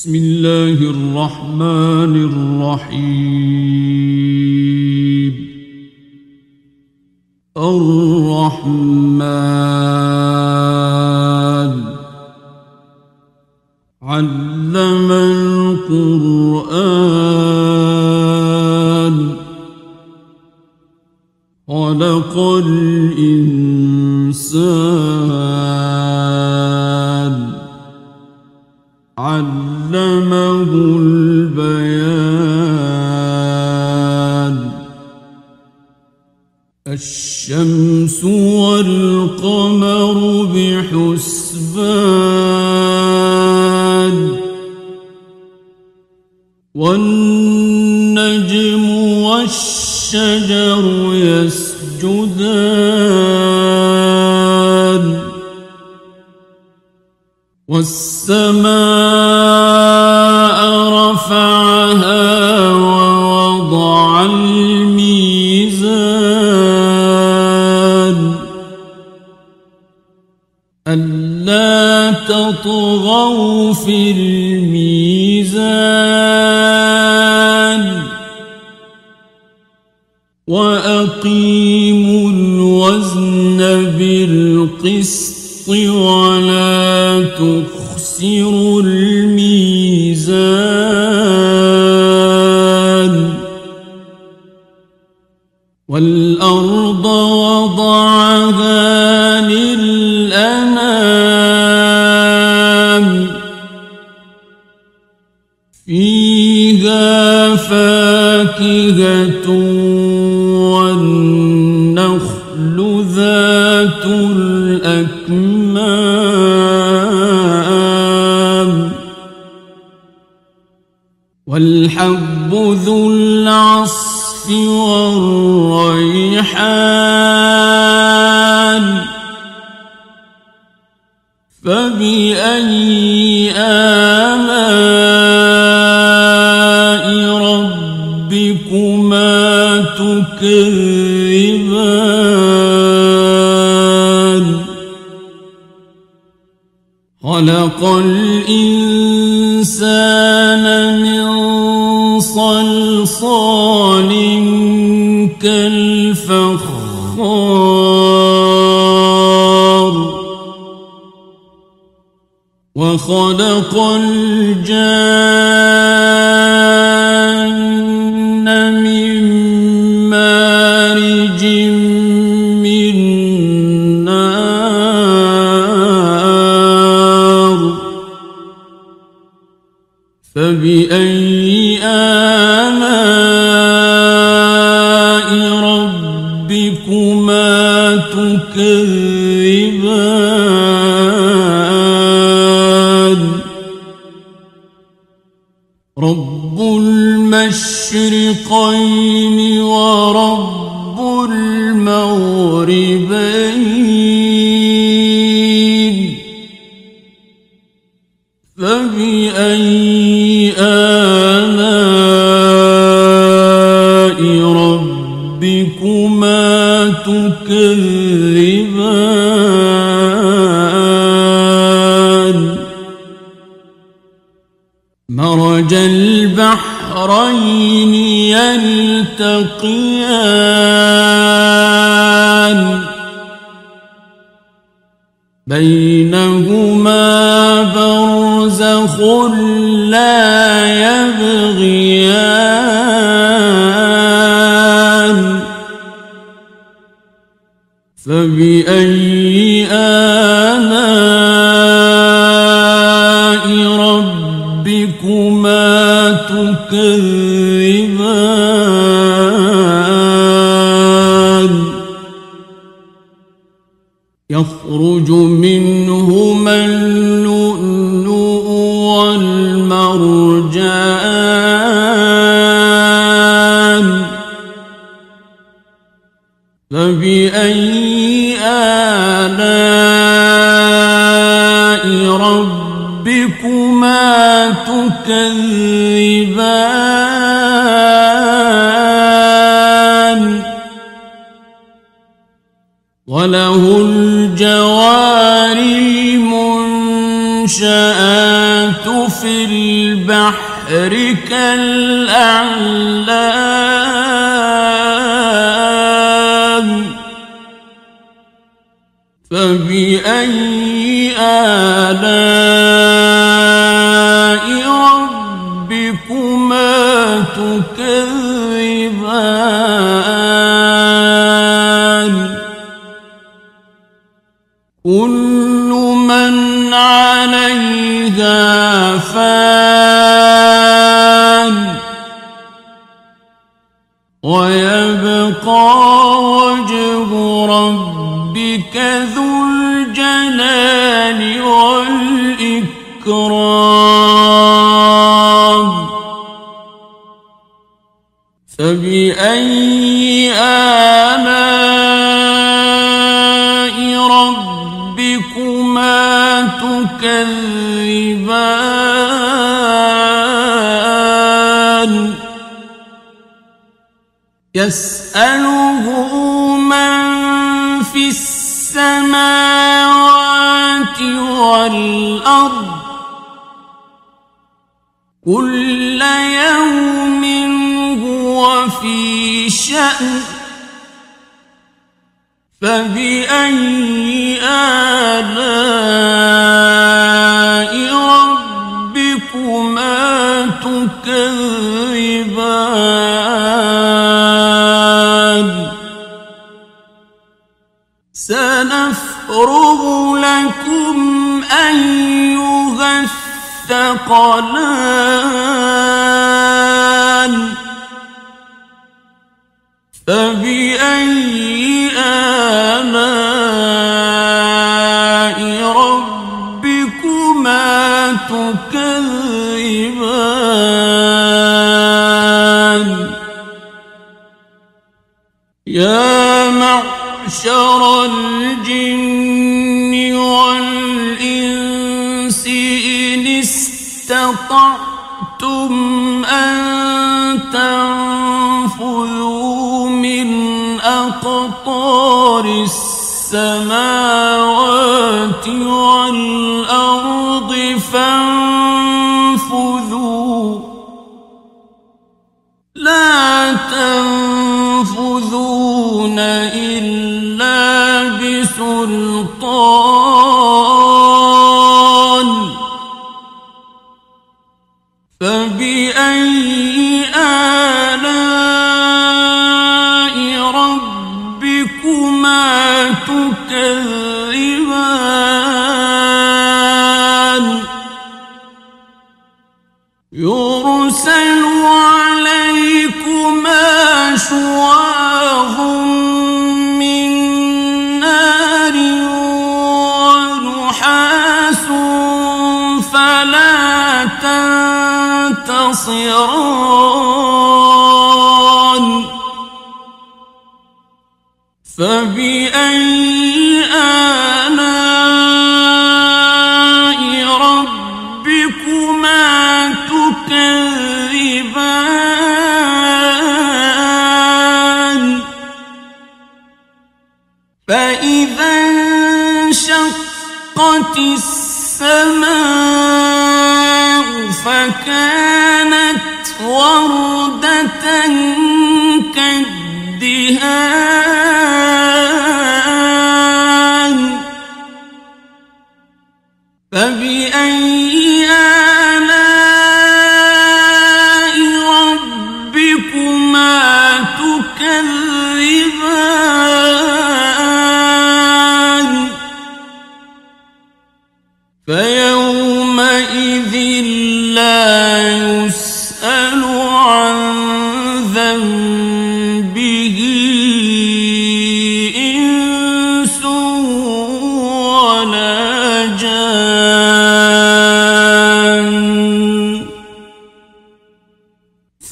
بسم الله الرحمن الرحيم. الرحمن علم القرآن خلق الإنسان علمه البيان. الشمس والقمر بحسبان والنجم والشجر يسجدان والسماء رفعها ووضع الميزان ألا تطغوا في الميزان وأقيموا الوزن بالقسط ولا تخسروا الميزان. والأرض وضعها للأنام فيها فاكهة والنخل ذات الأكمام والحب ذو العصف والريحان فبأي آلاء ربكما تكذبان. خلق الإنسان من صلصال كالفخار وخلق الجان من مارج من نار فبأي آلاء ربكما تكذبان. رب المشرقين ورب المغربين فبأي آلاء ربكما تكذبان. مرج البحرين يلتقيان بينهما برزخ لا يبغيان فبأي آلاء ربكما تكذبان. يخرج منهما اللؤلؤ والمرجان فبأي آلاء ربكما تكذبان. وله الجوار المنشآت المنشآت في البحر كالأعلام فبأي آلاء ربكما تكذبان كل من عليها فان ويبقى وجه ربك ذو الجلال والإكرام فبأي آلاء ربكما تكذبان يسأله من في السماوات والأرض كل يوم هو في شأن فبأي آلاء ربكما تكذبان سنفرغ لكم أيها الثقلان فبأي آلاء ربكما تكذبان يا معشر الجن والإنس إن استطعتم أن تنفذوا من أقطار السماوات والأرض فانفذوا لا تنفذون إلا بسلطان فبأي آلاء ربكما تكذبان يرسل عليكما شواظ من نار ونحاس فلا تنتصران فبأي آلاء ربكما تكذبان فإذا انشقت السماء فكانت وردة كالدهان فبأي آلاء ربكما تكذبان فيومئذ لا يسأل عن ذنبه إنس ولا جان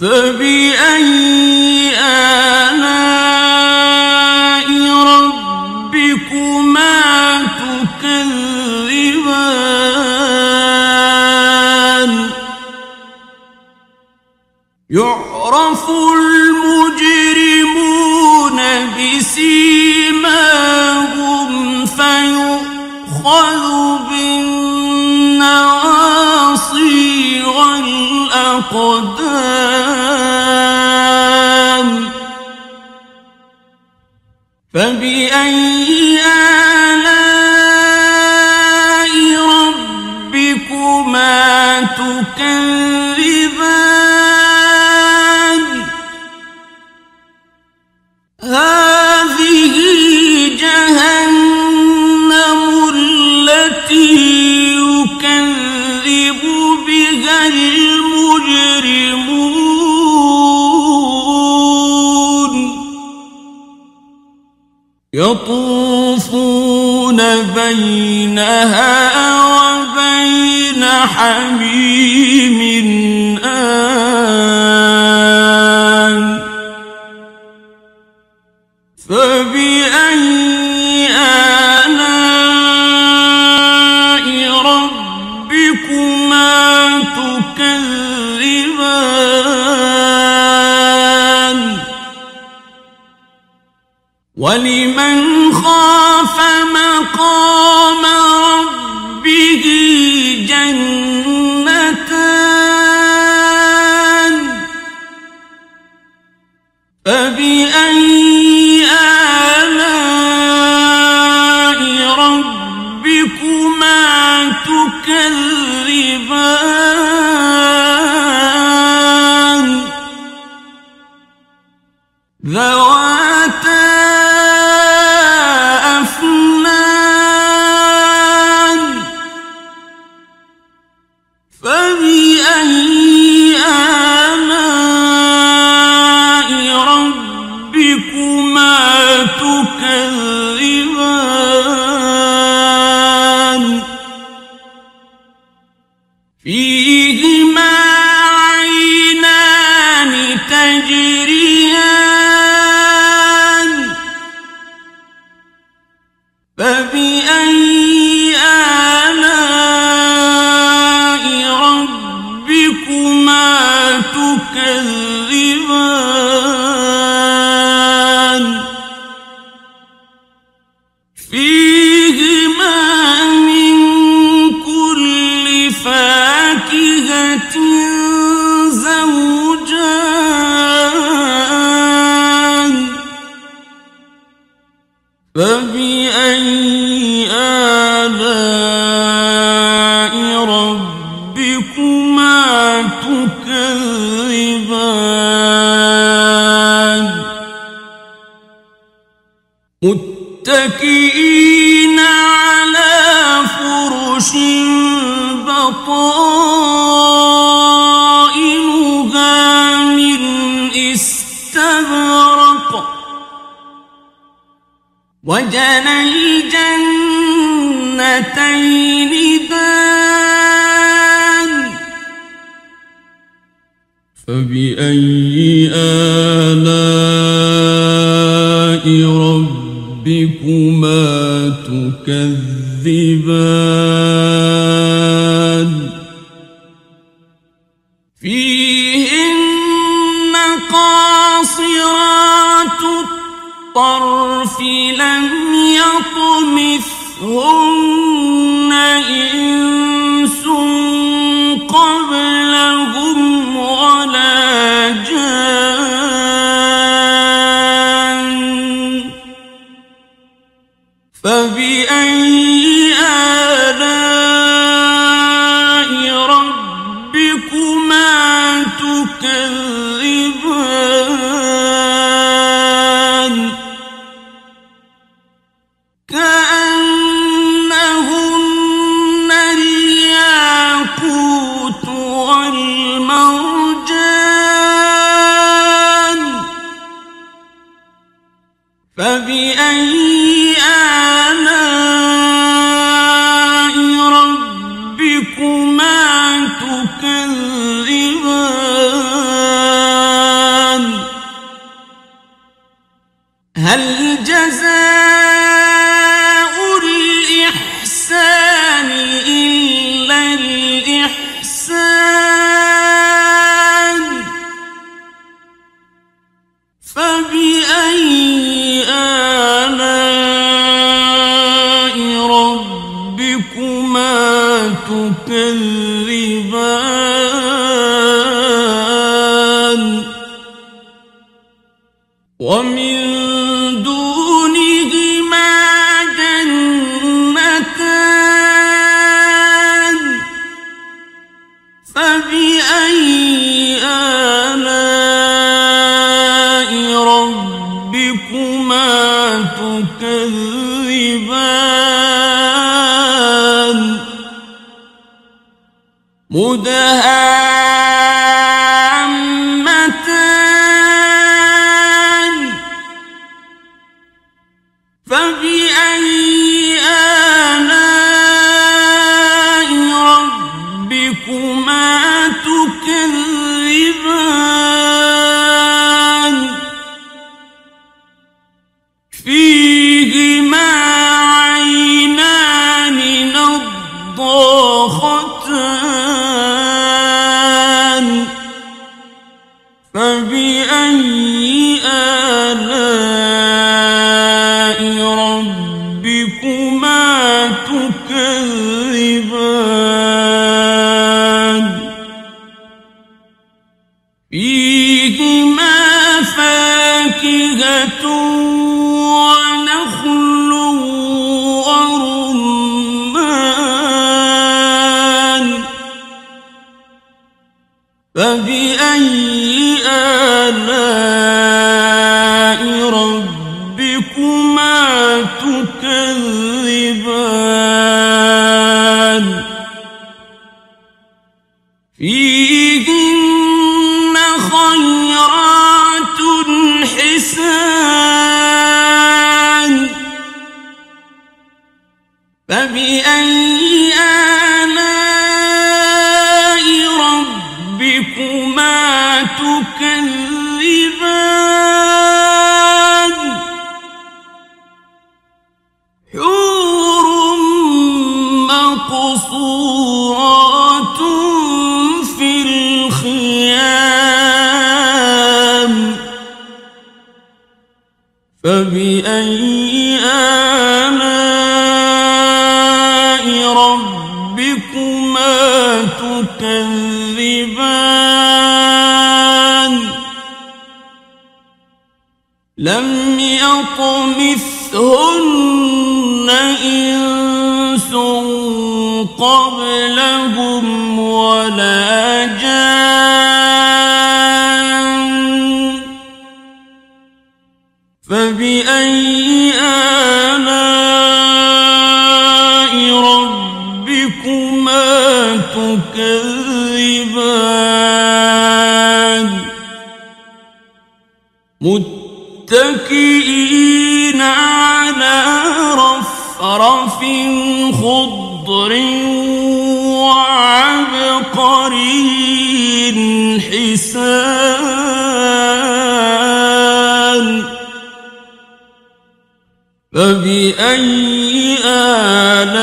فبأي آلاء ربكما تكذبان يعرف المجرمون بسيماهم فيؤخذ بالنواصي الأقدام فبأي آلاء ربكما تكذبان هذه جهنم التي يكذب بها المجرمون يطوفون بينها وبين حميم آن فبأي آلاء ربكما تكذبان ولمن خاف مقام ربه جنتان فبأي آلاء ربكما تكذبان ذواتا أفنان فبأي آلاء ربكما تكذبان فيهما عينان تجريان فبأي آلاء ربكما تكذبان فيهما من كل فاكهة زوجان فبأي آلاء ربكما تكذبان متكئين على فرش بطائنها من استبرق وجنى الجنتين دان فبأي آلاء ربكما تكذبان فيهن قاصرات الطرف لم يطمثهن إنس قبلهم ولا جان فبأي آلاء ربكما تكذبان كأنهن الياقوت والمرجان فبأي آلاء ربكما تكذبان هل جزاء الإحسان إلا الإحسان فبأي آلاء ومن دونهما جنتان فبأي آلاء ربكما تكذبان مدهامتان فبأي آلاء ربكما تكذبان فيهما عينان نضاختان فبأي آلاء ربكما تكذبان فيهما فاكهة ونخل ورمان فبأي آلاء ربكما تكذبان فيهن خيرات حسان فبأي آلاء ربكما تكذبان حور مقصورات في الخيام فبأي آلاء ربكما تكذبان لم يطمثهن إنس قبلهم ولا جان فبأي آلاء ربكما تكذبان متكئين على رفرف خضر وعبقري حسان فبأي آلاء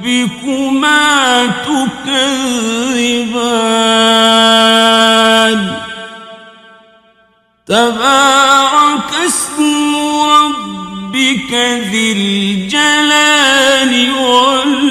ربكما تكذبان تبارك اسم ربك ذي الجلال والإكرام